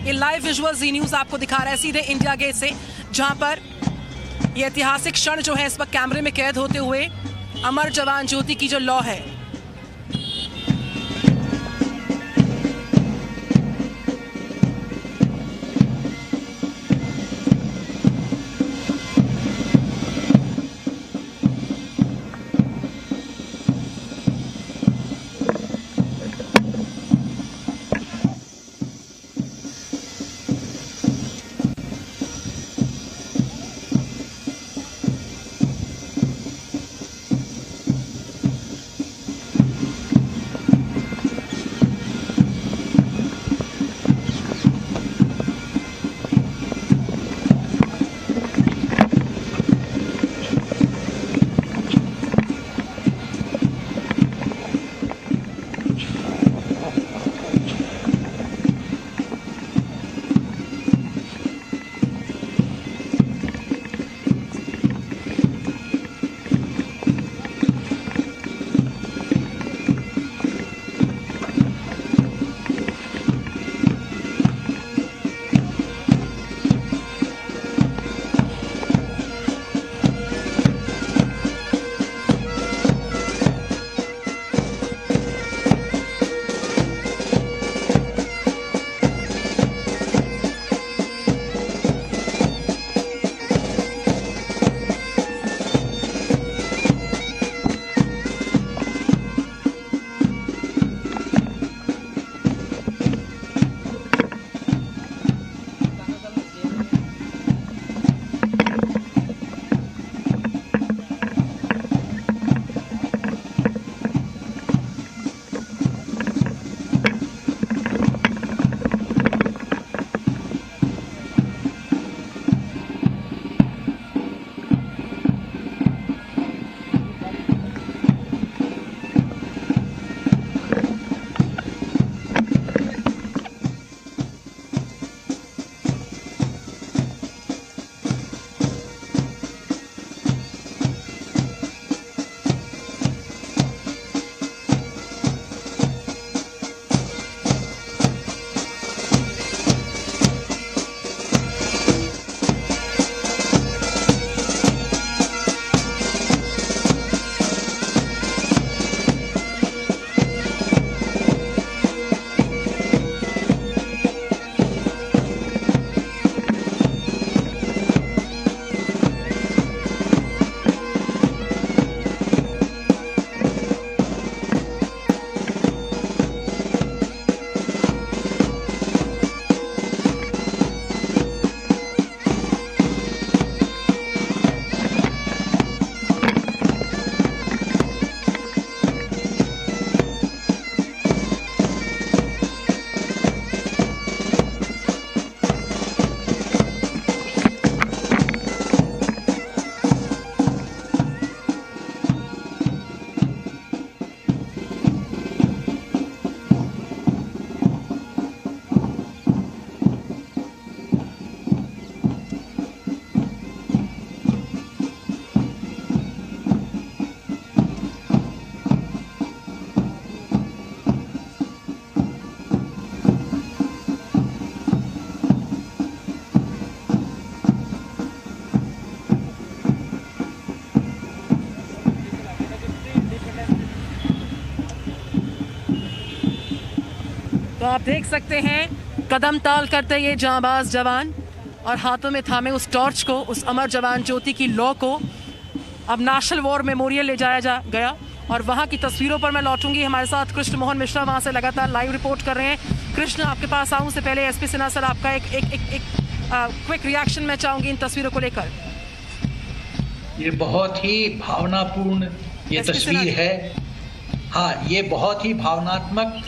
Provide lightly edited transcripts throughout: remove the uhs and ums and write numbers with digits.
ये live visual जी news आपको दिखा रहा है सीधे इंडिया गेट से, जहां पर ये ऐतिहासिक क्षण जो है इस वक्त कैमरे में कैद होते हुए अमर जवान ज्योति की जो लौ है। तो आप देख सकते हैं कदम ताल करते ये जांबाज जवान और हाथों में थामे उस टॉर्च को, उस अमर जवान ज्योति की लौ को अब नेशनल वॉर मेमोरियल ले जाया गया। और वहाँ की तस्वीरों पर मैं लौटूंगी। हमारे साथ कृष्ण मोहन मिश्रा वहाँ से लगातार लाइव रिपोर्ट कर रहे हैं। कृष्ण, आपके पास आऊँ से पहले एसपी सिन्हा सर, आपका एक क्विक रिएक्शन मैं चाहूँगी इन तस्वीरों को लेकर। ये बहुत ही भावनापूर्ण ये तस्वीर है। हाँ, ये बहुत ही भावनात्मक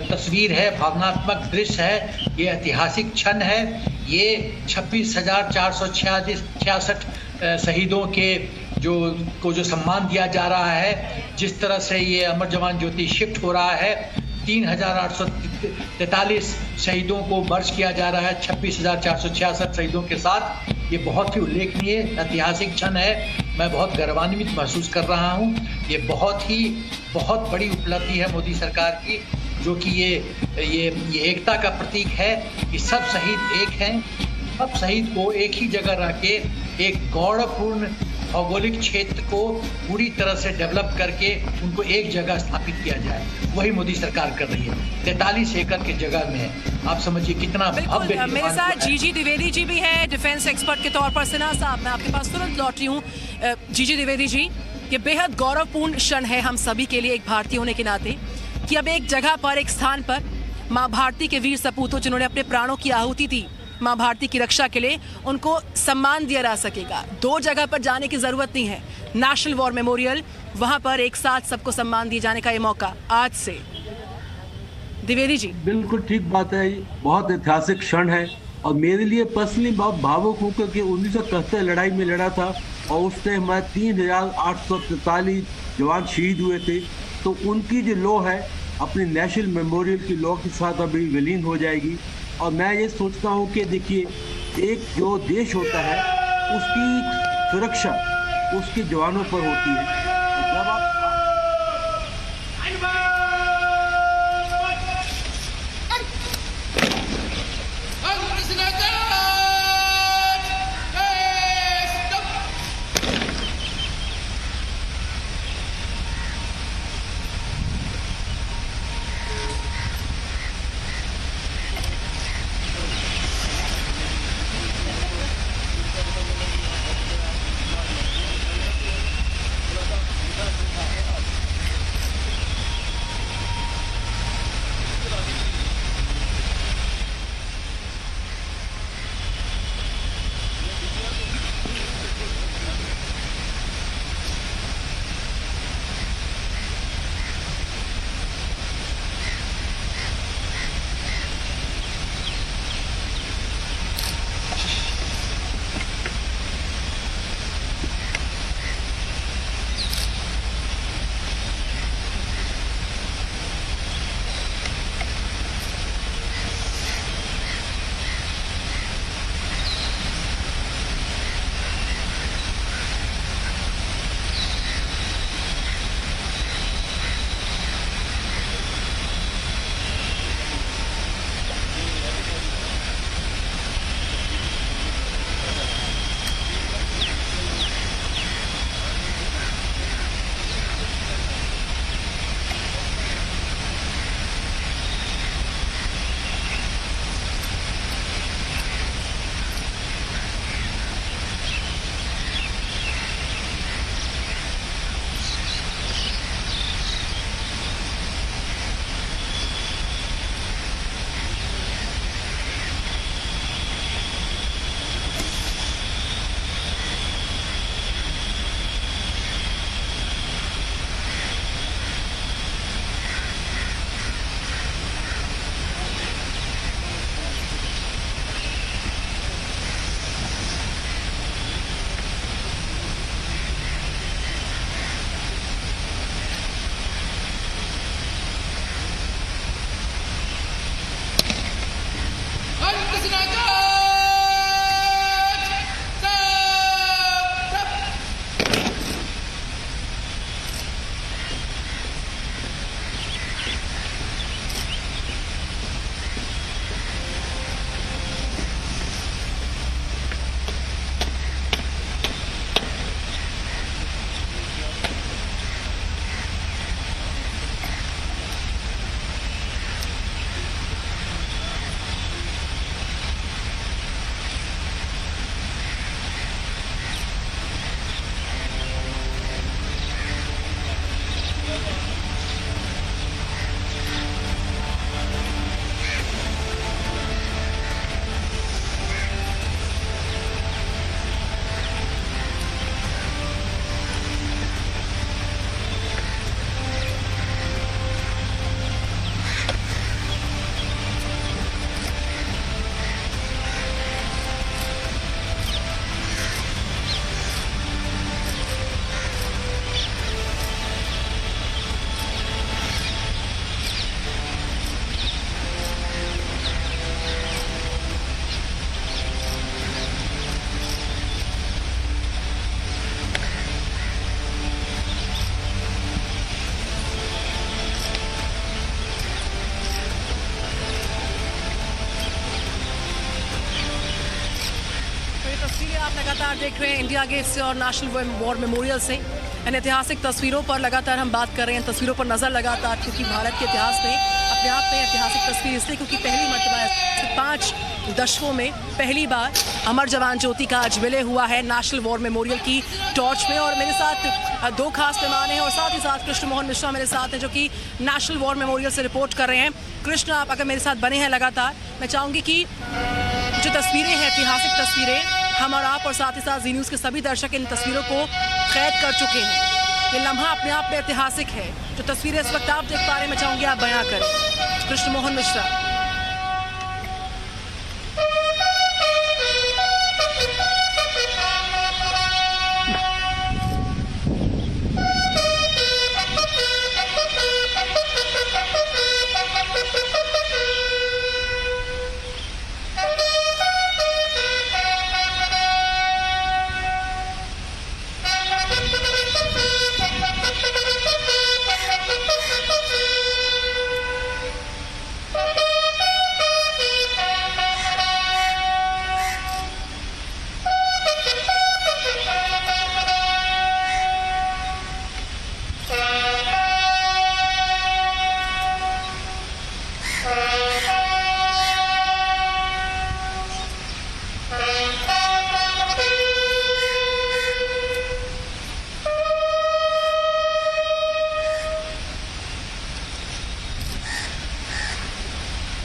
तस्वीर है, भावनात्मक दृश्य है। ये ऐतिहासिक क्षण है। ये 26,466 शहीदों के जो सम्मान दिया जा रहा है, जिस तरह से ये अमर जवान ज्योति शिफ्ट हो रहा है, 3,843 शहीदों को मर्ज किया जा रहा है 26,466 शहीदों के साथ। ये बहुत ही उल्लेखनीय ऐतिहासिक क्षण है। मैं बहुत गौरवान्वित महसूस कर रहा हूँ। ये बहुत बड़ी उपलब्धि है मोदी सरकार की। जो कि ये एकता का प्रतीक है कि सब शहीद एक हैं। सब शहीद को एक ही जगह रख के एक गौरवपूर्ण भौगोलिक क्षेत्र को पूरी तरह से डेवलप करके उनको एक जगह स्थापित किया जाए, वही मोदी सरकार कर रही है। 43 एकड़ की जगह में आप समझिए कितना भव्य। मेरे साथ जीजी द्विवेदी जी भी हैं, डिफेंस एक्सपर्ट के तौर पर। सिन्हा साहब, मैं आपके पास तुरंत लौट रही हूँ। जीजी द्विवेदी जी, ये बेहद गौरवपूर्ण क्षण है हम सभी के लिए, एक भारतीय होने के नाते, कि अब एक जगह पर, एक स्थान पर माँ भारती के वीर सपूतों जिन्होंने अपने प्राणों की आहुति दी माँ भारती की रक्षा के लिए, उनको सम्मान दिया जा सकेगा। दो जगह पर जाने की जरूरत नहीं है। नेशनल वॉर मेमोरियल, वहां पर एक साथ सबको सम्मान दिए जाने का ये मौका आज से। द्विवेदी जी, बिल्कुल ठीक बात है, बहुत ऐतिहासिक क्षण है और मेरे लिए पर्सनली बहुत भावुक हूँ, क्योंकि 1971 लड़ाई में लड़ा था और उससे हमारे 3843 जवान शहीद हुए थे। तो उनकी जो लौ है अपनी नेशनल मेमोरियल की लौ के साथ अभी विलीन हो जाएगी। और मैं ये सोचता हूँ कि देखिए, एक जो देश होता है उसकी सुरक्षा उसके जवानों पर होती है। जब आप तस्वीरें आप लगातार देख रहे हैं इंडिया गेट से और नेशनल वॉर मेमोरियल से। इन ऐतिहासिक तस्वीरों पर लगातार हम बात कर रहे हैं, तस्वीरों पर नज़र लगातार, क्योंकि भारत के इतिहास में अपने आप में ऐतिहासिक तस्वीर इसलिए क्योंकि पहली मर्तबा 5 दशकों में पहली बार अमर जवान ज्योति का आज विलय हुआ है नेशनल वॉर मेमोरियल की टॉर्च में। और मेरे साथ 2 खास मेहमान हैं और साथ ही साथ कृष्ण मोहन मिश्रा मेरे साथ हैं जो कि नेशनल वॉर मेमोरियल से रिपोर्ट कर रहे हैं। कृष्ण, आप अगर मेरे साथ बने हैं लगातार, मैं चाहूँगी कि जो तस्वीरें हैं, ऐतिहासिक तस्वीरें, हम और आप और साथ ही साथ जी न्यूज़ के सभी दर्शक इन तस्वीरों को कैद कर चुके हैं। ये लम्हा अपने आप में ऐतिहासिक है। जो तस्वीरें इस वक्त आप देख पा रहे हैं, मैं चाहूँगी आप बयां करें। कृष्ण मोहन मिश्रा।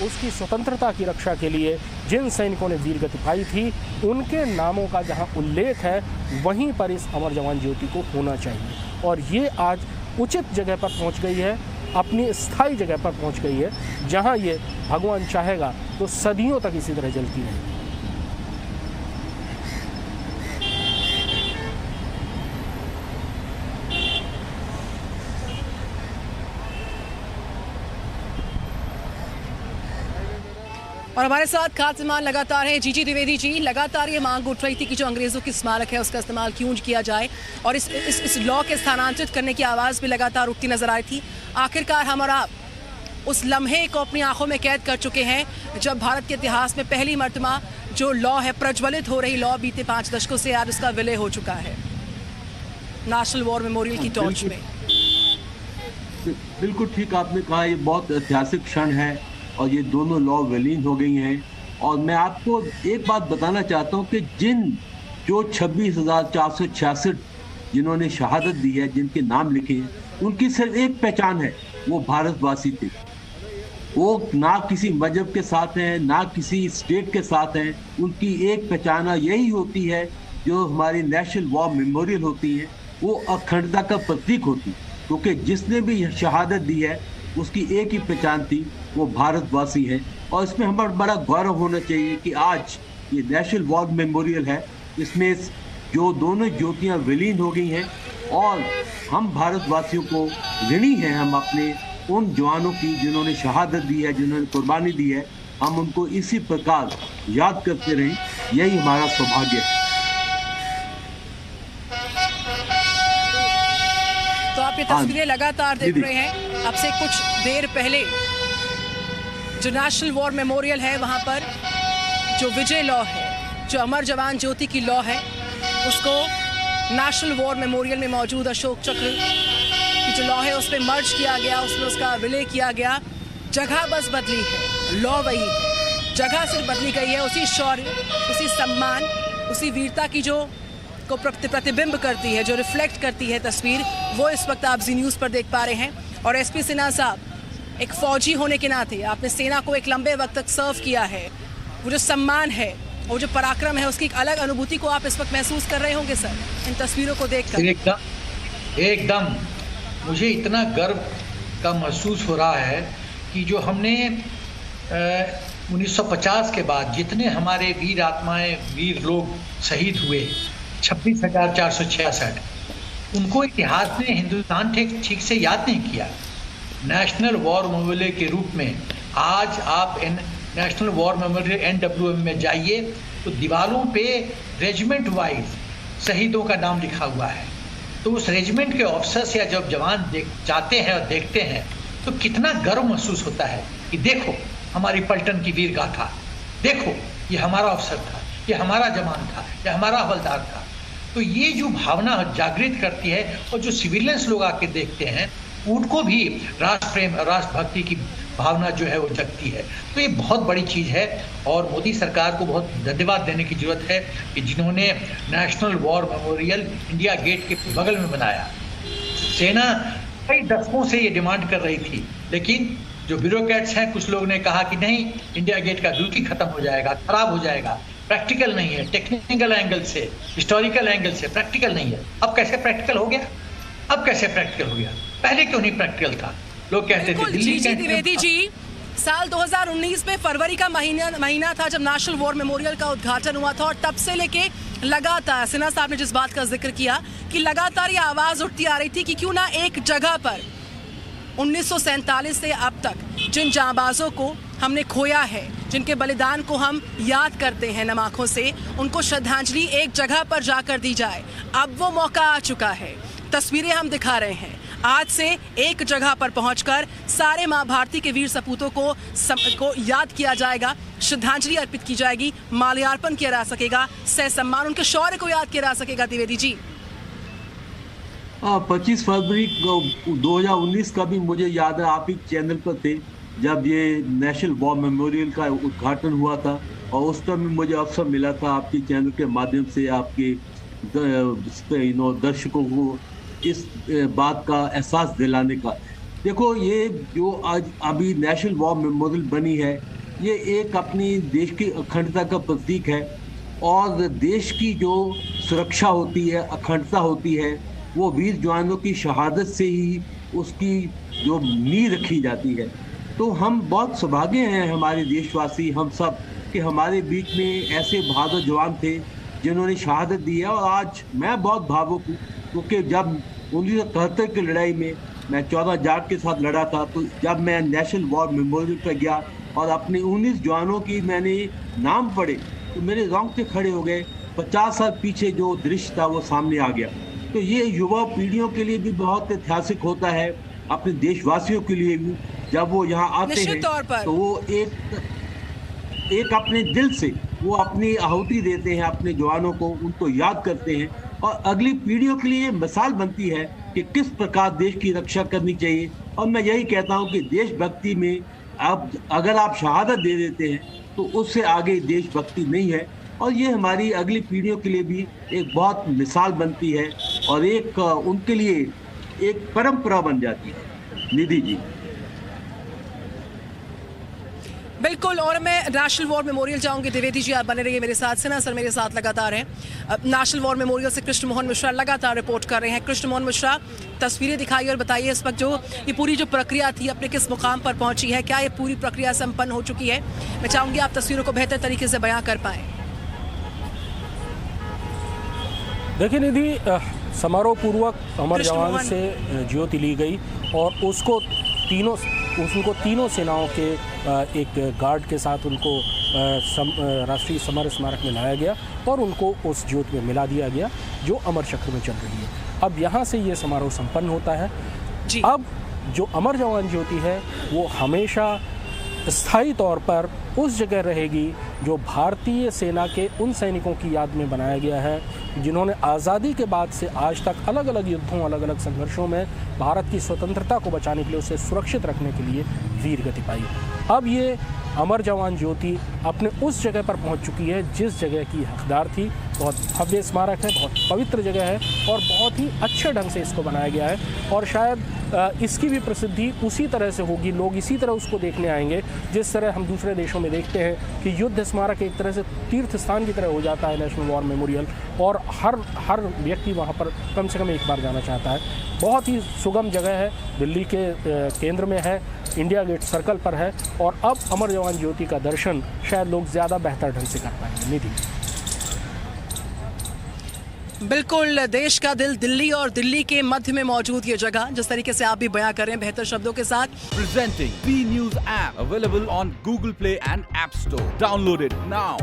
उसकी स्वतंत्रता की रक्षा के लिए जिन सैनिकों ने वीरगति पाई थी, उनके नामों का जहां उल्लेख है, वहीं पर इस अमर जवान ज्योति को होना चाहिए। और ये आज उचित जगह पर पहुंच गई है, अपनी स्थायी जगह पर पहुंच गई है, जहां ये भगवान चाहेगा तो सदियों तक इसी तरह जलती रहेगी। और हमारे साथ खास मेहमान लगातार हैं जीजी द्विवेदी जी। लगातार ये मांग उठ रही थी कि जो अंग्रेज़ों की स्मारक है उसका इस्तेमाल क्यों किया जाए, और इस लॉ के स्थानांतरित करने की आवाज़ भी लगातार उठती नजर आई थी। आखिरकार हम और आप उस लम्हे को अपनी आंखों में कैद कर चुके हैं जब भारत के इतिहास में पहली मर्तबा जो लॉ है, प्रज्वलित हो रही लॉ, बीते 5 दशकों से आज उसका विलय हो चुका है नेशनल वॉर मेमोरियल की टॉर्च में। बिल्कुल ठीक आपने कहा, ये बहुत ऐतिहासिक क्षण है और ये दोनों लॉ विलीन हो गई हैं। और मैं आपको एक बात बताना चाहता हूँ कि जो 26,466 जिन्होंने शहादत दी है, जिनके नाम लिखे हैं, उनकी सिर्फ एक पहचान है, वो भारतवासी थे। वो ना किसी मजहब के साथ हैं, ना किसी स्टेट के साथ हैं। उनकी एक पहचान यही होती है, जो हमारी नेशनल वॉर मेमोरियल होती है, वो अखंडता का प्रतीक होती है। क्योंकि जिसने भी शहादत दी है उसकी एक ही पहचान थी, वो भारतवासी है। और इसमें हमारा बड़ा गौरव होना चाहिए कि आज ये नेशनल वॉर मेमोरियल है, इसमें जो दोनों ज्योतियाँ विलीन हो गई हैं, और हम भारतवासियों को ऋणी हैं हम अपने उन जवानों की जिन्होंने शहादत दी है, जिन्होंने कुर्बानी दी है। हम उनको इसी प्रकार याद करते रहें, यही हमारा सौभाग्य है। तो आप ये तस्वीरें लगातार देख रहे हैं। अब से कुछ देर पहले जो नेशनल वॉर मेमोरियल है, वहाँ पर जो विजय लॉ है, जो अमर जवान ज्योति की लॉ है, उसको नेशनल वॉर मेमोरियल में मौजूद अशोक चक्र की जो लॉ है उसमें मर्ज किया गया, उसमें उसका विलय किया गया। जगह बस बदली है, लॉ वही है, जगह सिर्फ बदली गई है। उसी शौर्य, उसी सम्मान, उसी वीरता की जो को प्रतिबिंब करती है, जो रिफ्लेक्ट करती है तस्वीर, वो इस वक्त आप जी न्यूज़ पर देख पा रहे हैं। और एसपी सिन्हा साहब, एक फ़ौजी होने के नाते आपने सेना को एक लंबे वक्त तक सर्व किया है। वो जो सम्मान है, वो जो पराक्रम है, उसकी एक अलग अनुभूति को आप इस वक्त महसूस कर रहे होंगे सर, इन तस्वीरों को देखकर। एकदम मुझे इतना गर्व का महसूस हो रहा है कि जो हमने 1950 के बाद जितने हमारे वीर आत्माएं, वीर लोग शहीद हुए, 26,466, उनको इतिहास ने हिंदुस्तान ठीक से याद नहीं किया। नेशनल वॉर मेमोरियल के रूप में आज आप नेशनल वॉर मेमोरियल NWM में जाइए तो दीवारों पे रेजिमेंट वाइज शहीदों का नाम लिखा हुआ है। तो उस रेजिमेंट के ऑफिसर्स या जब जवान जाते हैं और देखते हैं तो कितना गर्व महसूस होता है कि देखो हमारी पलटन की वीर गाथा, देखो ये हमारा अफसर था, ये हमारा जवान था, ये हमारा हवलदार था। तो ये जो भावना जागृत करती है और जो सिविलियंस लोग आके देखते हैं उनको भी राष्ट्र प्रेम, राष्ट्रभक्ति की भावना जो है वो जगती है। तो ये बहुत बड़ी चीज़ है और मोदी सरकार को बहुत धन्यवाद देने की जरूरत है कि जिन्होंने national war memorial India Gate के बगल में बनाया। सेना कई दशकों से ये डिमांड कर रही थी, लेकिन जो ब्यूरोक्रेट्स हैं, कुछ लोग ने कहा कि नहीं, इंडिया गेट का ब्यूटी खत्म हो जाएगा, खराब हो जाएगा, प्रैक्टिकल नहीं है, टेक्निकल एंगल से, हिस्टोरिकल एंगल से प्रैक्टिकल नहीं है। अब कैसे प्रैक्टिकल हो गया? अब कैसे प्रैक्टिकल हो गया? पहले क्यों नहीं प्रैक्टिकल था? लोग कहते थे दिल्ली जी द्विवेदी जी, साल 2019 में फरवरी का महीना था जब नेशनल वॉर मेमोरियल का उद्घाटन हुआ था और तब से लेके लगातार सिन्हा साहब ने जिस बात का जिक्र किया कि लगातार ये आवाज उठती आ रही थी कि क्यों ना एक जगह पर 1947 से अब तक जिन जांबाजों को हमने खोया है, जिनके बलिदान को हम याद करते हैं नम आंखों से, उनको श्रद्धांजलि एक जगह पर जाकर दी जाए। अब वो मौका आ चुका है। तस्वीरें हम दिखा रहे हैं। आज से एक जगह पर पहुंचकर सारे मां भारती के वीर सपूतों को याद किया जाएगा, श्रद्धांजलि अर्पित की जाएगी, माल्यार्पण किया जा सकेगा, सह सम्मान उनके शौर्य को याद किया जा सकेगा। द्विवेदी जी, 25 फरवरी 2019 का भी मुझे याद है, आप ही चैनल पर थे जब ये नेशनल वॉर मेमोरियल का उद्घाटन हुआ था और उस टाइम मुझे अवसर मिला था आपके चैनल के माध्यम से आपके दर्शकों को इस बात का एहसास दिलाने का। देखो, ये जो आज अभी नेशनल वॉर मेमोरियल बनी है, ये एक अपनी देश की अखंडता का प्रतीक है और देश की जो सुरक्षा होती है, अखंडता होती है, वो वीर जवानों की शहादत से ही उसकी जो नींव रखी जाती है। तो हम बहुत सौभाग्य हैं हमारे देशवासी, हम सब, कि हमारे बीच में ऐसे बहादुर जवान थे जिन्होंने शहादत दी है। और आज मैं बहुत भावुक हूँ क्योंकि जब 1971 की लड़ाई में मैं 14 जाट के साथ लड़ा था, तो जब मैं नेशनल वॉर मेमोरियल पर गया और अपने 19 जवानों की मैंने नाम पढ़े तो मेरे रोंगटे खड़े हो गए। 50 साल पीछे जो दृश्य था वो सामने आ गया। तो ये युवा पीढ़ियों के लिए भी बहुत ऐतिहासिक होता है, अपने देशवासियों के लिए भी। जब वो यहाँ आते हैं तो वो एक अपने दिल से वो अपनी आहुति देते हैं अपने जवानों को, उनको याद करते हैं और अगली पीढ़ियों के लिए मिसाल बनती है कि किस प्रकार देश की रक्षा करनी चाहिए। और मैं यही कहता हूँ कि देशभक्ति में आप अगर आप शहादत दे देते हैं तो उससे आगे देशभक्ति नहीं है। और ये हमारी अगली पीढ़ियों के लिए भी एक बहुत मिसाल बनती है और एक उनके लिए एक परंपरा बन जाती है। निधि जी, बिल्कुल। और मैं नेशनल वॉर मेमोरियल जाऊंगी। द्विवेदी जी, आप बने रहिए मेरे साथ। सिन्हा सर मेरे साथ लगातार हैं। नेशनल वॉर मेमोरियल से कृष्ण मोहन मिश्रा लगातार रिपोर्ट कर रहे हैं। कृष्ण मोहन मिश्रा, तस्वीरें दिखाइए और बताइए इस वक्त जो ये पूरी जो प्रक्रिया थी अपने किस मुकाम पर पहुंची है, क्या ये पूरी प्रक्रिया संपन्न हो चुकी है? मैं चाहूंगी आप तस्वीरों को बेहतर तरीके से बयां कर पाएं। देखिए निधि, समारोह पूर्वक अमर जवान से ज्योति ली गई और उनको तीनों सेनाओं के एक गार्ड के साथ उनको राष्ट्रीय समर स्मारक में लाया गया और उनको उस ज्योति में मिला दिया गया जो अमर चक्र में चल रही है। अब यहाँ से ये समारोह संपन्न होता है जी। अब जो अमर जवान ज्योति है वो हमेशा स्थायी तौर पर उस जगह रहेगी जो भारतीय सेना के उन सैनिकों की याद में बनाया गया है जिन्होंने आज़ादी के बाद से आज तक अलग अलग युद्धों, अलग अलग संघर्षों में भारत की स्वतंत्रता को बचाने के लिए, उसे सुरक्षित रखने के लिए वीर गति पाई। अब ये अमर जवान ज्योति अपने उस जगह पर पहुंच चुकी है जिस जगह की हकदार थी। बहुत भव्य स्मारक है, बहुत पवित्र जगह है और बहुत ही अच्छे ढंग से इसको बनाया गया है और शायद इसकी भी प्रसिद्धि उसी तरह से होगी, लोग इसी तरह उसको देखने आएंगे जिस तरह हम दूसरे देशों में देखते हैं कि युद्ध स्मारक एक तरह से तीर्थ स्थान की तरह हो जाता है नेशनल वॉर मेमोरियल, और हर व्यक्ति वहाँ पर कम से कम एक बार जाना चाहता है। बहुत ही सुगम जगह है, दिल्ली के केंद्र में है, इंडिया गेट सर्कल पर है और अब अमर जवान ज्योति का दर्शन शायद लोग ज़्यादा बेहतर ढंग से कर पाएंगे। निधि, बिल्कुल, देश का दिल दिल्ली और दिल्ली के मध्य में मौजूद ये जगह, जिस तरीके से आप भी बयां कर रहे हैं बेहतर शब्दों के साथ। Presenting B News app available on Google Play and App Store. Download it now.